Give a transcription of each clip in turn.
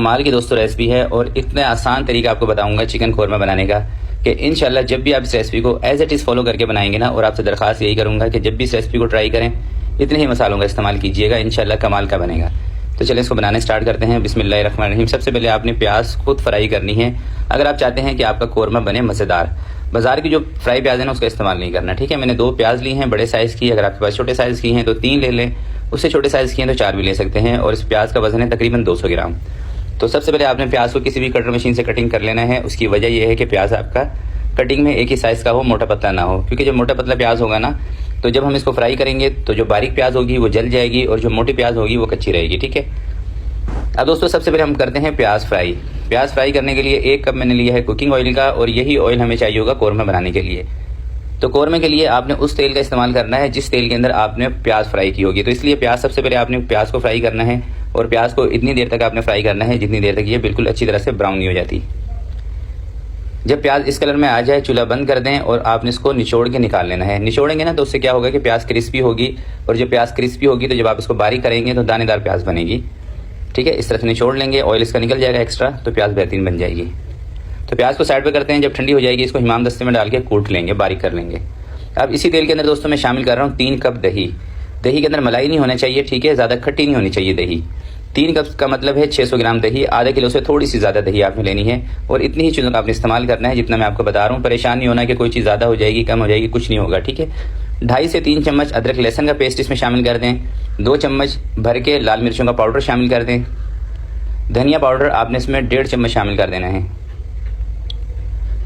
कमाल की दोस्तों रेसिपी है और इतना आसान तरीका आपको बताऊंगा चिकन कोरमा बनाने का कि इंशाल्लाह जब भी आप इस रेसिपी को एज इट इज़ फॉलो करके बनाएंगे ना, और आपसे दरखास्त यही करूंगा कि जब भी इस रेसिपी को ट्राई करें इतने ही मसालों का इस्तेमाल कीजिएगा, इंशाल्लाह कमाल का बनेगा। तो चलिए इसको बनाने स्टार्ट करते हैं। बिस्मिल्लाहिर्रहमानिर्रहीम। सबसे पहले आपने प्याज खुद फ्राई करनी है। अगर आप चाहते हैं कि आपका कोरमा बने मज़ेदार, बाजार की जो फ्राई प्याज है ना उसका इस्तेमाल नहीं करना, ठीक है। मैंने 2 प्याज ली हैं बड़े साइज़ की। अगर आपके पास छोटे साइज़ की हैं तो 3 ले लें, उससे छोटे साइज़ की हैं तो 4 भी ले सकते हैं। और इस प्याज का वजन है तकरीबन 200 ग्राम। तो सबसे पहले आपने प्याज को किसी भी कटर मशीन से कटिंग कर लेना है। उसकी वजह यह है कि प्याज आपका कटिंग में एक ही साइज़ का हो, मोटा पतला ना हो, क्योंकि जब मोटा पतला प्याज होगा ना तो जब हम इसको फ्राई करेंगे तो जो बारीक प्याज होगी वो जल जाएगी और जो मोटी प्याज होगी वो कच्ची रहेगी, ठीक है। अब दोस्तों सबसे पहले हम करते हैं प्याज फ्राई। प्याज फ्राई करने के लिए 1 कप मैंने लिया है कुकिंग ऑयल का, और यही ऑयल हमें चाहिए होगा कोरमा बनाने के लिए। तो कोरमे के लिए आपने उस तेल का इस्तेमाल करना है जिस तेल के अंदर आपने प्याज फ्राई की होगी। तो इसलिए प्याज सबसे पहले आपने प्याज को फ्राई करना है, और प्याज को इतनी देर तक आपने फ्राई करना है जितनी देर तक ये बिल्कुल अच्छी तरह से ब्राउन नहीं हो जाती। जब प्याज इस कलर में आ जाए चूल्हा बंद कर दें और आपने इसको निचोड़ के निकाल लेना है। निचोड़ेंगे ना तो उससे क्या होगा कि प्याज क्रिस्पी होगी, और जब प्याज क्रिस्पी होगी तो जब आप इसको बारीक करेंगे तो दानेदार प्याज बनेगी, ठीक है। इस तरह से निचोड़ लेंगे, ऑयल इसका निकल जाएगा एक्स्ट्रा, तो प्याज बेहतरीन बन जाएगी। तो प्याज को साइड पे करते हैं। जब ठंडी हो जाएगी इसको हिमाम दस्ते में डाल के कूट लेंगे, बारीक कर लेंगे। अब इसी तेल के अंदर दोस्तों मैं शामिल कर रहा हूँ 3 कप दही। दही के अंदर मलाई नहीं होना चाहिए, ठीक है, ज़्यादा खट्टी नहीं होनी चाहिए दही। 3 कप का मतलब है 600 ग्राम दही। आधा किलो से थोड़ी सी ज़्यादा दही आपने लेनी है, और इतनी ही चीज़ों का आपने इस्तेमाल करना है जितना मैं आपको बता रहा हूँ। परेशान नहीं होना कि कोई चीज़ ज़्यादा हो जाएगी, कम हो जाएगी, कुछ नहीं होगा, ठीक है। 2.5 से 3 चम्मच अदरक लहसुन का पेस्ट इसमें शामिल कर दें। 2 चम्मच भर के लाल मिर्चों का पाउडर शामिल कर दें। धनिया पाउडर आपने इसमें 1.5 चम्मच शामिल कर देना है।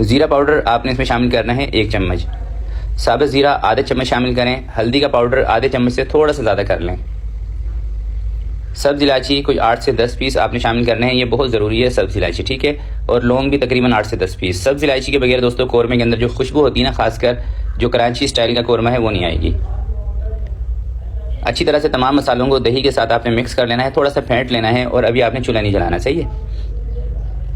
ज़ीरा पाउडर आपने इसमें शामिल करना है 1 चम्मच। साबुत ज़ीरा आधे चम्मच शामिल करें। हल्दी का पाउडर आधे चम्मच से थोड़ा सा ज़्यादा कर लें। सब्ज़ इलायची कुछ 8 से 10 पीस आपने शामिल करने हैं, ये बहुत ज़रूरी है सब्ज़ इलायची, ठीक है। और लौंग भी तकरीबन 8 से 10 पीस। सब्ज़ इलायची के बगैर दोस्तों कोरमे के अंदर जो खुशबू होती है ना, खासकर जो कराची स्टाइल का कोरमा है वो नहीं आएगी। अच्छी तरह से तमाम मसालों को दही के साथ आपने मिक्स कर लेना है, थोड़ा सा फेंट लेना है, और अभी आपने चूल्हा नहीं जलाना, सही है।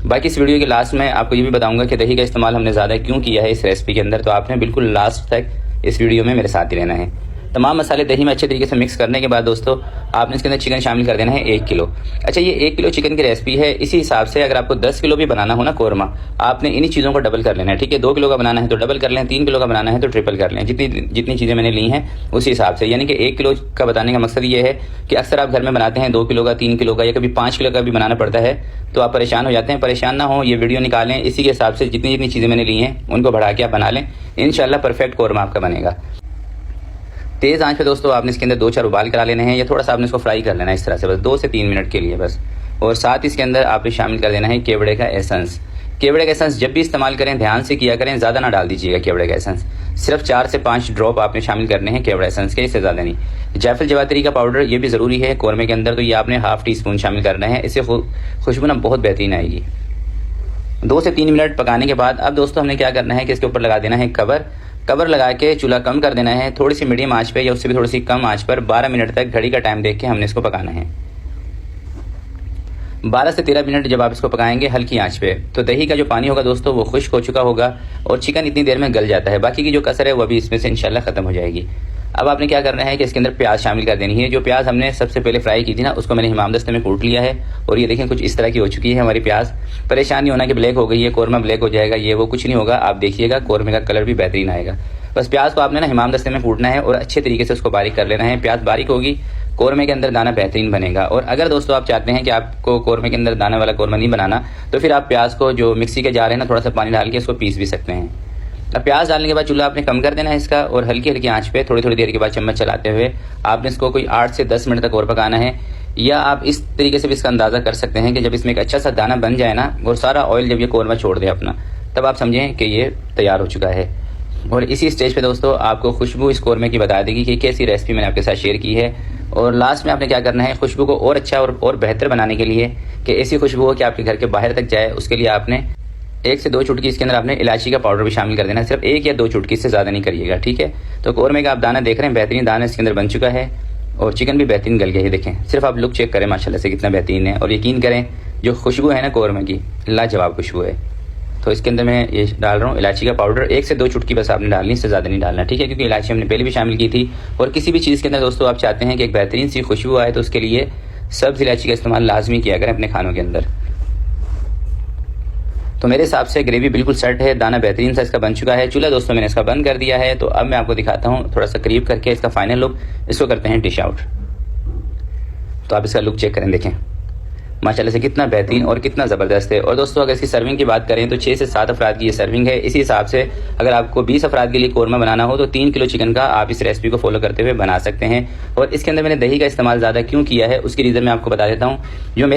बाकी इस वीडियो के लास्ट में आपको ये भी बताऊंगा कि दही का इस्तेमाल हमने ज़्यादा क्यों किया है इस रेसिपी के अंदर, तो आपने बिल्कुल लास्ट तक इस वीडियो में मेरे साथ ही रहना है। तमाम मसाले दही में अच्छे तरीके से मिक्स करने के बाद दोस्तों आपने इसके अंदर चिकन शामिल कर देना है 1 किलो। अच्छा, ये 1 किलो चिकन की रेसिपी है, इसी हिसाब से अगर आपको 10 किलो भी बनाना हो ना कोरमा, आपने इन्हीं चीज़ों को डबल कर लेना है, ठीक है। 2 किलो का बनाना है तो डबल कर लें, 3 किलो का बनाना है तो ट्रिपल कर लें, जितनी चीज़ें मैंने ली हैं उसी हिसाब से। यानी कि 1 किलो का बताने का मकसद ये है कि अक्सर आप घर में बनाते हैं 2 किलो का, 3 किलो का, या कभी 5 किलो का भी बनाना पड़ता है, तो आप परेशान हो जाते हैं। परेशान ना हो, ये वीडियो निकालें, इसी के हिसाब से जितनी चीज़ें मैंने ली हैं उनको बढ़ा के आप बना लें, इंशाल्लाह परफेक्ट कोरमा आपका बनेगा। तेज़ आंच पे दोस्तों आपने इसके अंदर 2-4 उबाल करा लेने हैं, या थोड़ा सा आपने इसको फ्राई कर लेना है इस तरह से, बस 2 से 3 मिनट के लिए बस। और साथ इसके अंदर आपने शामिल कर देना है केवड़े का एसेंस। केवड़े का एसेंस जब भी इस्तेमाल करें ध्यान से किया करें, ज़्यादा ना डाल दीजिएगा केवड़े का एसेंस। सिर्फ 4 से 5 ड्रॉप आपने शामिल करने हैं केवड़ा एसेंस के, इससे ज़्यादा नहीं। जायफल जवातरी का पाउडर ये भी ज़रूरी है कोरमे के अंदर, तो ये आपने ½ टीस्पून शामिल करना है, इससे खुशबू ना बहुत बेहतरीन आएगी। 2 से 3 मिनट पकाने के बाद अब दोस्तों हमने क्या करना है कि इसके ऊपर लगा देना है कवर लगा के चूल्हा कम कर देना है। थोड़ी सी मीडियम आंच पे या उससे भी थोड़ी सी कम आंच पर 12 मिनट तक घड़ी का टाइम देख के हमने इसको पकाना है। 12 से 13 मिनट जब आप इसको पकाएंगे हल्की आंच पे, तो दही का जो पानी होगा दोस्तों वो खुश्क हो चुका होगा, और चिकन इतनी देर में गल जाता है। बाकी की जो कसर है वो भी इसमें से इंशाल्लाह ख़त्म हो जाएगी। अब आपने क्या करना है कि इसके अंदर प्याज शामिल कर देनी है। जो प्याज हमने सबसे पहले फ्राई की थी ना, उसको मैंने हिमाम दस्ते में कूट लिया है, और ये देखें कुछ इस तरह की हो चुकी है हमारी प्याज। परेशान नहीं होना कि ब्लैक हो गई है, कोरमा ब्लैक हो जाएगा, ये वो कुछ नहीं होगा। आप देखिएगा कोरमे का कलर भी बेहतरीन आएगा। बस प्याज को आपने ना हिमाम दस्ते में कूटना है और अच्छे तरीके से उसको बारीक कर लेना है। प्याज बारीक होगी, कोरमे के अंदर दाना बेहतरीन बनेगा। और अगर दोस्तों आप चाहते हैं कि आपको कोरमे के अंदर दाना वाला कोरमा नहीं बनाना, तो फिर आप प्याज को जो मिक्सी के जार है ना, थोड़ा सा पानी डाल के इसको पीस भी सकते हैं। अब प्याज डालने के बाद चूल्हा आपने कम कर देना है इसका, और हल्की हल्की आंच पे थोड़ी देर के बाद चम्मच चलाते हुए आपने इसको कोई 8 से 10 मिनट तक और पकाना है। या आप इस तरीके से भी इसका अंदाज़ा कर सकते हैं कि जब इसमें एक अच्छा सा दाना बन जाए ना, और सारा ऑयल जब ये कोरमा छोड़ दे अपना, तब आप समझें कि ये तैयार हो चुका है। और इसी स्टेज पे दोस्तों आपको खुशबू इस कोरमे की बता देगी कि कैसी रेसिपी मैंने आपके साथ शेयर की है। और लास्ट में आपने क्या करना है, खुशबू को और अच्छा और बेहतर बनाने के लिए कि ऐसी खुशबू हो कि आपके घर के बाहर तक जाए, उसके लिए आपने 1 से 2 चुटकी इसके अंदर आपने इलायची का पाउडर भी शामिल कर देना है। सिर्फ 1 या 2 चुटकी से ज़्यादा नहीं करिएगा, ठीक है। तो कोरमे का आप दाना देख रहे हैं, बेहतरीन दाना इसके अंदर बन चुका है, और चिकन भी बेहतरीन गल गया है। देखें, सिर्फ आप लुक चेक करें माशाल्लाह से कितना बेहतरीन है, और यकीन करें जो खुशबू है ना कोरमे की, लाजवाब खुशबू है। तो इसके अंदर मैं ये डाल रहा हूँ इलायची का पाउडर। 1 से 2 चुटकी बस आपने डालनी, इससे ज़्यादा नहीं डालना, ठीक है, क्योंकि इलायची हमने पहले भी शामिल की थी। और किसी भी चीज़ के अंदर दोस्तों आप चाहते हैं कि एक बेहतरीन सी खुशबू आए, तो उसके लिए सब्ज़ इलायची का इस्तेमाल लाजमी किया करें अपने खानों के अंदर। तो मेरे हिसाब से ग्रेवी बिल्कुल सेट है, दाना बेहतरीन सा इसका बन चुका है। चूल्हा दोस्तों मैंने इसका बंद कर दिया है। तो अब मैं आपको दिखाता हूँ थोड़ा सा करीब करके इसका फाइनल लुक। इसको करते हैं डिश आउट। तो आप इसका लुक चेक करें, देखें माशाल्लाह से कितना बेहतरीन और कितना ज़बरदस्त है। और दोस्तों अगर इसकी सर्विंग की बात करें तो 6 से 7 अफराद की ये सर्विंग है। इसी हिसाब से अगर आपको 20 अफराद के लिए कौरमा बनाना हो तो 3 किलो चिकन का आप इस रेसिपी को फॉलो करते हुए बना सकते हैं। और इसके अंदर मैंने दही का इस्तेमाल ज़्यादा क्यों किया है उसकी रीज़न मैं आपको बता देता हूँ। जो मेरे